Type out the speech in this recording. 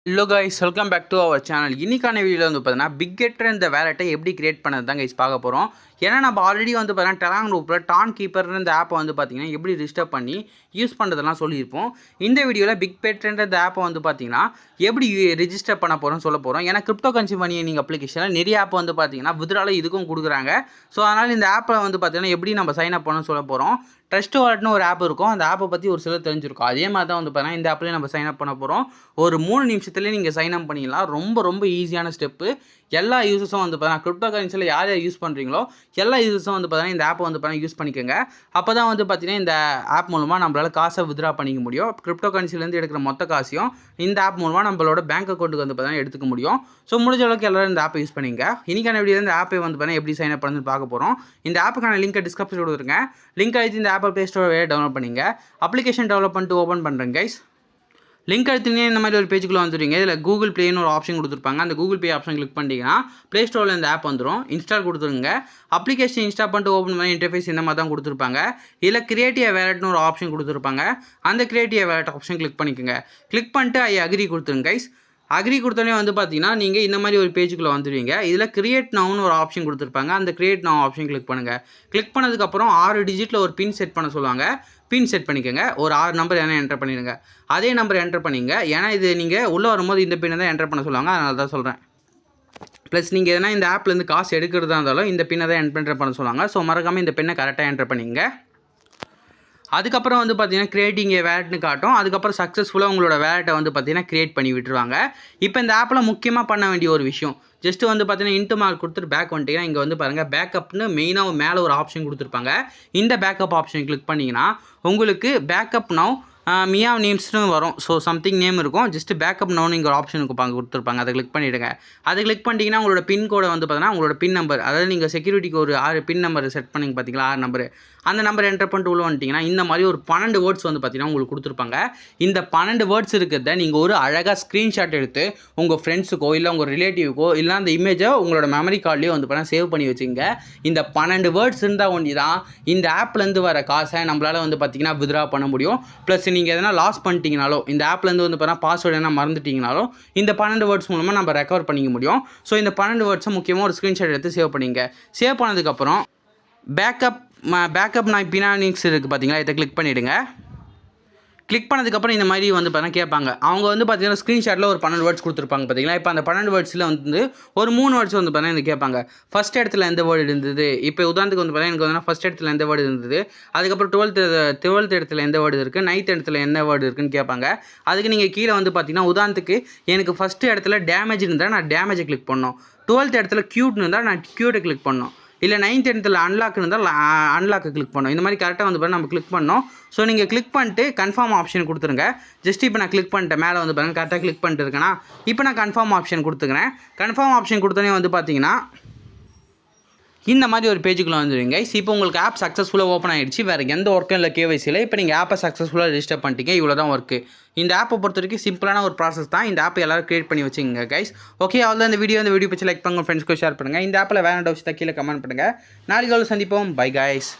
Hello guys, welcome back to our channel. இன்னைக்கான வீடியோவில் வந்து பார்த்தீங்கன்னா பிக்கெட்டர் இந்த வேலெட்டை எப்படி கிரியேட் பண்ணது தான் கைஸ் பார்க்க போகிறோம். ஏன்னா நம்ம ஆல்ரெடி வந்து பார்த்தீங்கன்னா டெலாங் குரூப்பில் டான் கீப்பர் இந்த ஆப்பை வந்து பார்த்தீங்கன்னா எப்படி ரிஜிஸ்டர் பண்ணி யூஸ் பண்ணுறதெல்லாம் சொல்லியிருப்போம். இந்த வீடியோவில் பிக்கெட்டர் இந்த ஆப்பை வந்து பார்த்தீங்கன்னா எப்படி ரிஜிஸ்டர் பண்ண போகிறோம்னு சொல்ல போகிறோம். ஏன்னா கிரிப்டோ கரன்சி மணி நீங்கள் அப்ளிகேஷனில் நிறைய ஆப் வந்து பார்த்தீங்கன்னா வித்ட்ரால இதுக்கும் கொடுக்குறாங்க. ஸோ அதனால் இந்த ஆப்பை வந்து பார்த்தீங்கன்னா எப்படி நம்ம சைன் அப் பண்ணணும்னு சொல்ல போகிறோம். ட்ரஸ்ட் வாலெட்னு ஒரு ஆப் இருக்கும். அந்த ஆப்பை பற்றி ஒரு சிலர் தெரிஞ்சிருக்கும். அதே மாதிரி தான் வந்து பார்த்தீங்கன்னா இந்த ஆப்லேயே நம்ம சைன் அப் பண்ண போகிறோம். ஒரு 3 நிமிஷத்துலேயே நீங்கள் சைன் அப் பண்ணிடலாம். ரொம்ப ஈஸியான ஸ்டெப்பு. எல்லா யூசர்ஸும் வந்து பார்த்தீங்கன்னா கிரிப்டோ கரன்சியில் யார் யூஸ் பண்ணுறீங்களோ எல்லா யூசர்ஸும் வந்து பார்த்தீங்கன்னா இந்த ஆப்பை வந்து பார்த்தீங்கன்னா யூஸ் பண்ணிக்கோங்க. அப்போ தான் வந்து பார்த்தீங்கன்னா இந்த ஆப் மூலமாக நம்மளால் காசை வித்ட்ரா பண்ணிக்க முடியும். கிரிப்டோ கரன்சிலேருந்து எடுக்கிற மொத்த காசையும் இந்த ஆப் மூலமாக நம்மளோட பேங்க் அக்கௌண்ட்டுக்கு வந்து பார்த்தீங்கன்னா எடுத்துக்க முடியும். ஸோ முடிஞ்ச அளவுக்கு எல்லோரும் இந்த ஆப்பை யூஸ் பண்ணிங்க. இன்றைக்கான வீடியோ இந்த ஆப்பை வந்து பார்த்தீங்கன்னா எப்படி சைன் அப் பண்ணி பார்க்க போகிறோம். இந்த ஆப்புக்கான லிங்க்கை டிஸ்கிரிப்ஷனில் கொடுத்துருங்க. லிங்க் அழுத்தி இந்த ஆப்பை ப்ளே ஸ்டோர் டவுன்லோட் பண்ணிங்க. அப்ளிகேஷன் டெவலப் பண்ணிட்டு ஓப்பன் பண்ணுறேன் கைஸ். லிங்க் எடுத்துனே இந்த மாதிரி ஒரு பேஜுக்குள்ளே வந்துடுங்க. இதில் கூகுள் ப்ளேன்னு ஒரு ஆப்ஷன் கொடுத்துருப்பாங்க. அந்த கூகுள் ப்ளே ஆப்ஷன் கிளிக் பண்ணிட்டீங்கன்னா ப்ளே ஸ்டோரில் இந்த ஆப் வந்துடும். இன்ஸ்டால் கொடுத்துருங்க. அப்ளிகேஷன் இன்ஸ்டால் பண்ணிட்டு ஓப்பன் பண்ணி இன்டர்ஃபேஸ் இந்த மாதிரி தான் கொடுத்துருப்பாங்க. இதில் கிரியேட்டிவ் வேலெட்னு ஒரு ஆப்ஷன் கொடுத்துருப்பாங்க. அந்த கிரியேட்டிவ் வேலெட் ஆப்ஷன் கிளிக் பண்ணிக்கோங்க. கிளிக் பண்ணிட்டு ஐ அக்ரி கொடுத்துருங்க கைஸ். அக்ரி கொடுத்தோடனே வந்து பார்த்தீங்கன்னா நீங்கள் இந்த மாதிரி ஒரு பேஜுக்குள்ளே வந்துடுவீங்க. இதில் கிரியேட் நவுன்னு ஒரு ஆப்ஷன் கொடுத்துருப்பாங்க. அந்த கிரியேட் நவ் ஆப்ஷன் கிளிக் பண்ணுங்கள். கிளிக் பண்ணதுக்கப்புறம் 6 டிஜிட்டில் ஒரு பின் செட் பண்ண சொல்லுவாங்க. பின் செட் பண்ணிக்கோங்க. ஒரு 6 நம்பர் என்ன என்டர் பண்ணிடுங்க. அதே நம்பர் என்டர் பண்ணிங்க. ஏன்னா இது நீங்கள் உள்ளே வரும்போது இந்த பின்னை தான் என்டர் பண்ண சொல்லுவாங்க. அதனால தான் சொல்கிறேன். ப்ளஸ் நீங்கள் எதனா இந்த ஆப்லேருந்து காசு எடுக்கிறதா இருந்தாலும் இந்த பின்னை தான் என்டர் பண்ண சொல்லுவாங்க. ஸோ மறக்காமல் இந்த பின்னை கரெக்டாக என்டர் பண்ணிங்க. அதுக்கப்புறம் வந்து பார்த்தீங்கன்னா கிரியேட்டிங் ஏ வேலெட்னு காட்டும். அதுக்கப்புறம் சக்ஸஸ்ஃபுல்லாக உங்களோட வேலெட்டை வந்து பார்த்தீங்கன்னா கிரியேட் பண்ணி விட்டுருவாங்க. இப்போ இந்த ஆப்பில் முக்கியமாக பண்ண வேண்டிய ஒரு விஷயம், ஜஸ்ட் வந்து பார்த்தீங்கன்னா இன்ட்டு மார்க் கொடுத்துட்டு பேக் வந்துட்டீங்கன்னா இங்கே வந்து பாருங்கள் பேக்கப்னு மெயினாக மேலே ஒரு ஆப்ஷன் கொடுத்துருப்பாங்க. இந்த பேக்கப் ஆப்ஷன் கிளிக் பண்ணிங்கன்னா உங்களுக்கு பேக்கப் நவ் மியா நேம்ஸ்னு வரும். ஸோ சம்திங் நேம் இருக்கும். ஜஸ்ட் பேக்கப் நவுன்னு இங்கே ஒரு ஆப்ஷன் கொடுத்துருப்பாங்க. அதை கிளிக் பண்ணிவிடுங்க. அதை கிளிக் பண்ணிட்டீங்கன்னா உங்களோட பின் கோடை வந்து பார்த்தீங்கன்னா உங்களோட பின் நம்பர், அதாவது நீங்கள் செக்யூரிட்டிக்கு ஒரு 6 பின் நம்பர் செட் பண்ணிங்க பார்த்தீங்களா, 6 நம்பர், அந்த நம்பர் என்டர் பண்ணிட்டு உள்ள வந்துட்டிங்கன்னா இந்த மாதிரி ஒரு 12 வேர்ட்ஸ் வந்து பார்த்தீங்கன்னா உங்களுக்கு கொடுத்துருப்பாங்க. இந்த 12 வேர்ட்ஸ் இருக்கிறத நீங்கள் ஒரு அழகாக ஸ்க்ரீன்ஷாட் எடுத்து உங்கள் ஃப்ரெண்ட்ஸுக்கோ இல்லை உங்கள் ரிலேட்டிவ்க்கோ இல்லை அந்த இமேஜை உங்களோட மெமரி கார்ட்லேயே வந்து பார்த்தீங்கன்னா சேவ் பண்ணி வச்சுங்க. இந்த 12 வேர்ட்ஸ் இருந்தால் ஒண்டி தான் இந்த ஆப்லேருந்து வர காசை நம்மளால் வந்து பார்த்தீங்கன்னா வித்ட்ரா பண்ண முடியும். ப்ளஸ் நீங்கள் எதனா லாஸ் பண்ணிட்டீங்கனாலோ இந்த ஆப்லேருந்து வந்து பார்த்தீங்கன்னா பாஸ்வேர்டு என்ன மறந்துட்டீங்கனாலோ இந்த 12 வேர்ட்ஸ் மூலமாக நம்ம ரெக்கவர் பண்ணிக்க முடியும். ஸோ இந்த 12 வேர்ட்ஸை முக்கியமாக ஒரு ஸ்க்ரீன்ஷாட் எடுத்து சேவ் பண்ணிங்க. சேவ் பண்ணதுக்கப்புறம் பேக்கப் நான் பினானிக்ஸ் இருக்குது பார்த்தீங்களா, இதை கிளிக் பண்ணிவிடுங்க. கிளிக் பண்ணதுக்கப்புறம் இந்த மாதிரி வந்து பார்த்தீங்கன்னா கேட்பாங்க. அவங்க வந்து பார்த்தீங்கன்னா ஸ்க்ரீன்ஷாட்டில் ஒரு 12 வேர்ட்ஸ் கொடுத்துருப்பாங்க பார்த்தீங்களா. இப்போ அந்த 12 வேர்ட்ஸில் வந்து ஒரு 3 வேர்ட்ஸ் வந்து பார்த்தீங்கன்னா இது கேட்பாங்க. ஃபஸ்ட் இடத்துல எந்த வேர்டு இருந்தது. இப்போ உதாரணத்துக்கு வந்து பார்த்தீங்கன்னா எனக்கு வந்து ஃபஸ்ட் இடத்துல எந்த வேர்டு இருந்தது, அதுக்கப்புறம் 12th இடத்துல எந்த வேர்டு இருக்குது, 9th இடத்துல என்ன வேர்டு இருக்குன்னு கேட்பாங்க. அதுக்கு நீங்கள் கீழே வந்து பார்த்தீங்கன்னா உதாரணத்துக்கு எனக்கு ஃபஸ்ட்டு இடத்துல டேமேஜ் இருந்தால் நான் டேமேஜை கிளிக் பண்ணணும். 12th இடத்துல க்யூட்னு இருந்தால் நான் க்யூட்டை கிளிக் பண்ணணும். இல்லை 9th இடத்துல அன்லாக் இருந்தால் அன்லாக்கை கிளிக் பண்ணோம். இந்த மாதிரி கரெக்டாக வந்து நம்ம கிளிக் பண்ணோம். ஸோ நீங்கள் கிளிக் பண்ணிட்டு கன்ஃபார்ம் ஆப்ஷன் கொடுத்துருங்க. ஜஸ்ட் இப்போ நான் கிளிக் பண்ணிட்டேன். மேலே வந்து பாருங்கள் கரெக்டாக கிளிக் பண்ணிட்டு இருக்கேன்னா இப்போ நான் கன்ஃபார்ம் ஆப்ஷன் கொடுத்துக்கிறேன். கன்ஃபார்ம் ஆப்ஷன் கொடுத்தோன்னே வந்து பார்த்தீங்கன்னா இந்த மாதிரி ஒரு பேஜுக்குள்ளே வந்துடுவீங்க. இப்போ உங்களுக்கு ஆப் சக்ஸஸ்ஃபுல்லாக ஓப்பன் ஆகிடுச்சு. வேறு எந்த ஒர்க்கும் இல்லை, கேவைசியில். இப்போ நீங்கள் ஆப்பை சக்ஸஸ்ஃபுல்லாக ரிஜிஸ்டர் பண்ணிட்டீங்க. இவ்வளோ தான் ஒர்க்கு. இந்த ஆப்பை பொறுத்த வரைக்கும் சிம்பிளான ஒரு ப்ராசஸ் தான். இந்த ஆப்பை எல்லோரும் கிரியேட் பண்ணி வச்சுங்க கைஸ். ஓகே, அவ்வளோ இந்த வீடியோ பிடிச்சி லைக் பண்ணுங்கள், ஃப்ரெண்ட்ஸ்க்கு ஷேர் பண்ணுங்கள். இந்த ஆப்பில் வேறு டவுட்ஸ் தான் கீழே கமெண்ட் பண்ணுங்கள். நாளைக்கு சந்திப்போம். Bye guys.